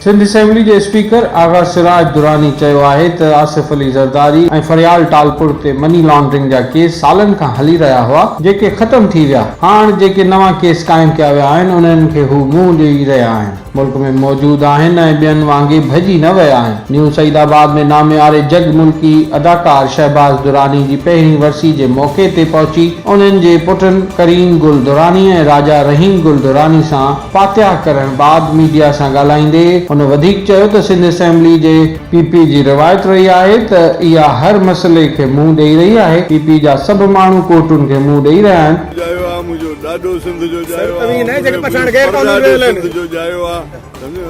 Sindh assembly जे speaker आगा सिराज दुरानी चयो आहे त आसिफ अली ज़रदारी ऐं फरियाल टालपुर ते मनी लॉन्ड्रिंग जा केस सालनि खां हली रहिया हुआ जेके ख़त्म थी विया। हाणे जेके नवां केस क़ाइमु कया विया आहिनि उन्हनि खे हू मुंहुं ॾेई रहिया आहिनि, मुल्क में मौजूद आहिनि ऐं ॿियनि वांगुरु भॼी न विया आहिनि। न्यू सईदाबाद में नामियारे जग मुल्की अदाकार शहबाज दुरानी जी पहिरीं वरसी जे मौक़े ते पहुची उन्हनि जे पुटनि करीम गुल दुरानी ऐं राजा रहीम गुल दुरानी सां फातिहा करण बाद मीडिया सां ॻाल्हाईंदे उन वधीक चयो त सिंध असेंबली जे पीपी जी रिवायत रही आहे त इहा हर मसइले खे मुंहुं ॾेई रही आहे। पीपी जा सभु माण्हू कोर्टुनि खे मुंहुं ॾेई रहिया आहिनि।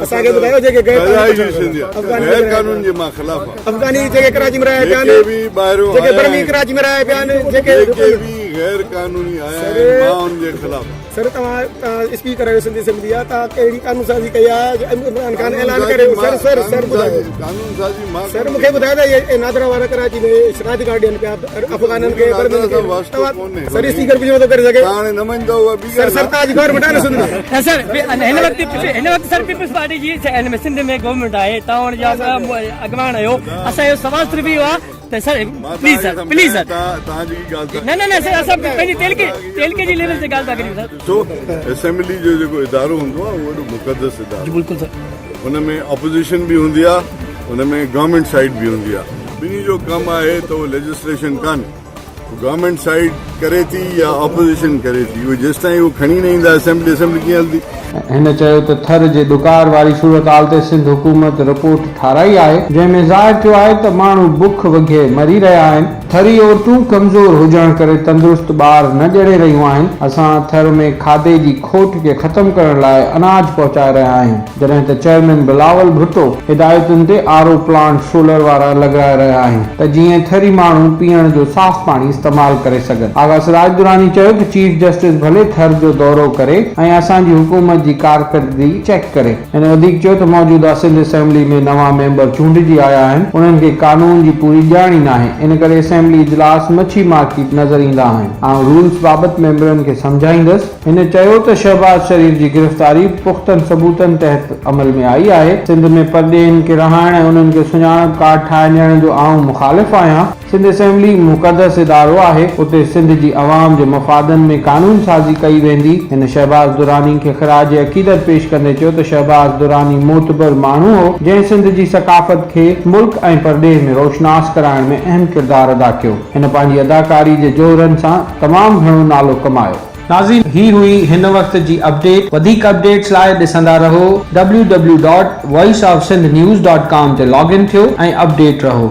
असांखे ॿुधायो जेके गैर कानून जे मां ख़िलाफ़ अफगानी जेके कराची में रहिया पिया आहिनि, जेके बर्मी कराची में रहिया पिया आहिनि, जेके गैर कानूनी आया आहिनि मां उन जे ख़िलाफ़। सर तव्हां स्पीकर आहियो सिंध असेंबली जा, तव्हां कहिड़ी कानून साज़ी कई आहे? इमरान खान ऐलान करे सर ॿुधायो कानून साज़ी मां सर मूंखे ॿुधायो त इहे नादरा वारा कराची में शरारती गार्डियन पिया अफगाननि खे सर स्पीकर बि नथो करे सघे। हाणे न मञंदो सर तव्हांजी गवर्नमेंट आहे न सिंध में? सर हिन वक़्तु सर पीपल्स पार्टी जी सिंध में गवर्नमेंट आहे, तव्हां जा अॻवान आहियो। असांजो सवाल सिर्फ़ु इहो आहे त सर प्लीज़ सर न सर असां पंहिंजी तेलके जी लेवल ते ॻाल्हि था करियूं सर। तो असेंबली जो जेको इदारो हूंदो आहे उहो मुक़दस इदारो, बिल्कुलु सर। हुन में ऑपोजिशन बि हूंदी आहे, हुन में गवर्नमेंट साइड बि हूंदी आहे। ॿिन्ही जो कमु आहे त उहो लेजिस्लेशन कान्हे, गवर्नमेंट साइड करे थी या ऑपोजिशन करे थी, उहो जेसि ताईं उहो खणी न ईंदा असेंबली कीअं हलंदी? हिन चयो त थर जे ॾुकार वारी सूरत हाल ते सिंध हुकूमत रिपोर्ट ठाराई आहे जंहिंमें ज़ाहिर थियो आहे त माण्हू बुख वघे मरी रहिया आहिनि। थरी औरतूं कमज़ोर हुजण करे तंदुरुस्त ॿार न ॼणे रहियूं आहिनि। असां थर में खाधे जी खोट खे ख़तमु करण लाइ अनाज पहुचाए रहिया आहियूं, जॾहिं त चेयरमैन बिलावल भुट्टो हिदायतुनि ते आरओ प्लांट सोलर वारा लॻाए रहिया आहिनि त जीअं थरी माण्हू पीअण जो साफ़ पाणी इस्तेमालु करे सघनि। आगा सिराज दुरानी चयो त चीफ जस्टिस भले थर जो दौरो करे ऐं असांजी हुकूमत जी कारकर्दगी चेक करे। हिन वधीक चयो त मौजूदा सिंध असेंबली में नवां मेंबर चूंडिजी आया आहिनि, उन्हनि खे कानून जी पूरी ॼाण ई नाहे, इन करे असेंबली इजलास मच्छी मार्केट नज़र ईंदा आहिनि। ऐं रूल्स बाबति मेंबरनि खे सम्झाईंदसि। हिन चयो त शहबाज शरीफ जी गिरफ़्तारी पुख्तनि सबूतनि तहत अमल में आई आहे। सिंध में परॾेहिनि खे रहण ऐं उन्हनि खे सुञाणप कार्ड ठाहे ॾियण जो आऊं मुखालिफ़ आहियां। सिंध असेंबली मुक़दस इदारो आहे, उते सिंध जी अवाम जे मफ़ादनि में कानून साज़ी कई वेंदी। हिन शहबाज दुरानी खे ख़राज अक़ीदत पेश कंदे चयो त शहबाज दुरानी मोतबर माण्हू हो जंहिं सिंध जी सकाफ़त खे मुल्क ऐं परॾेह में रोशनास कराइण में अहम किरदारु अदा कयो। हिन पंहिंजी अदाकारी जे जोरनि सां तमामु घणो नालो कमायो। नाज़रीन, ही हुई हिन वक़्त जी अपडेट। वधीक अपडेट्स लाइ ॾिसंदा रहो www.voiceofsindhnews.com ते लॉग इन थियो ऐं अपडेट रहो।